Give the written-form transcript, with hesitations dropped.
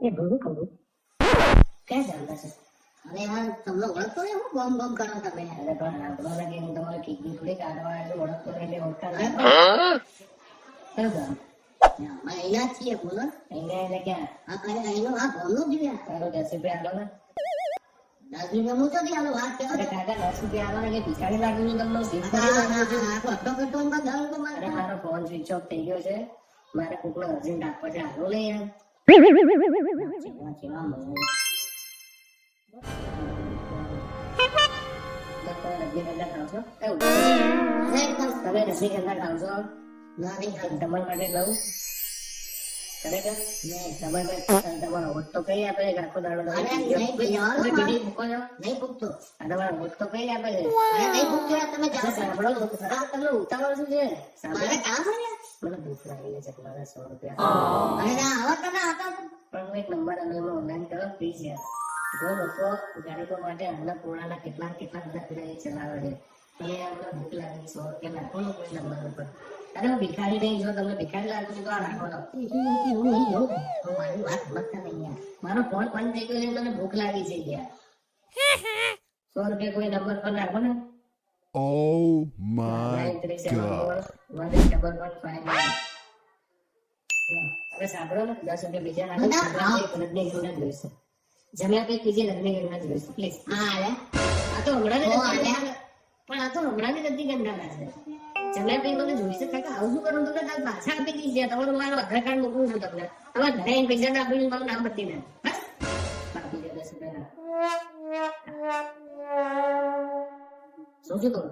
એ ભૂરું કહું ક્યાં ચાલતા છે? અરે યાર તમને ઓળખતો નહીં હું બોમ્બ બોમ્બ કરો તમે અરે પણ આપણો લાગે હું તમારે કિડની થોડી કાઢવા એટલે ઓળખતો નહીં એટલે ઓળખતા અરે કયું ગામ? અમે અહીંયા છીએ બોલો અહીંયા એટલે ક્યાં? અરે અહીંનો આ બોમ્બનું જ યાર તારો 10 રૂપિયા આલો ને. 10 રૂપિયા હું તો આલો વાત કરો અરે કાકા 10 રૂપિયા આલો ને કે ભિખારી લાગુ છું તમને સીધ અડધો ઘંટો માં દસ રૂપિયા અરે મારો ફોન સ્વિચ ઓફ થઈ ગયો છે, મારે કોકનો અર્જન્ટ આપવો છે, હાલો ને યાર. ચેવા ચેવા મળે. રજનીગંધા ખાવ છો? તમે રજનીગંધા ખાવ છો? ના નહીં ખાતું. તમારા માટે લઉં ખરેખર તમારો વોટ તો કઈ આપે છે આખો દાડો અરે નહીં ભાઈ, જવા દો. બીડી મૂકો છો? નહીં પૂછતો આ તમારો વોટ તો કઈ આપે છે? અરે નહીં પૂછતો યાર તમે જાઓ સાંભળો તો ખરા, તમને ઉતાવળ શું છે? મારે કામ છે યાર મને ભૂખ લાગી છે, મારા 100 રૂપિયા. અરે ના આવા તમે હતા પણ હું એક નંબર અને ઓનલાઈન કરો પ્લીઝ યાર. જો લોકો ગરીબો માટે અન્નપૂર્ણાના કેટલા બધા પીડા ચલાવે છે, અને અમને ભૂખ લાગી 100 રૂપિયા નાખો ને કોઈ નંબર ઉપર. અરે હું ભિખારી નહીં, જો તમને ભિખારી લાગુ છું તો આ રાખો લો. મારી વાત સમજતા નહીં યાર મારો ફોન બંધ થઈ ગયો છે, મને ભૂખ લાગી છે યાર. 100 રૂપિયા કોઈ નંબર પર નાખો ને. Oh my 9374 હવે સાંભળો ને, 10 રૂપિયા બીજા નાખો. રજનીગંધા જોઈશે. જમ્યા પછી બીજી રજનીગંધા જોઈશે પ્લીઝ. હા અરે આ તો હમણાં ઓ, આલ્યા. પણ આ તો હમણાં રજનીગંધા છે. જમ્યા પછી મને જોઈશે કાકા આવું શું કરું? તમે કાલ પાછા આપી દીધી. તમારું મારું આધાર કાર્ડ મોકલું છું તમને. તમારે ઘરે આવીને પૈસા ના આપીને મારું નામ બદલી નાખ. બસ બાકી 10 રૂપિયા શું શું કરું?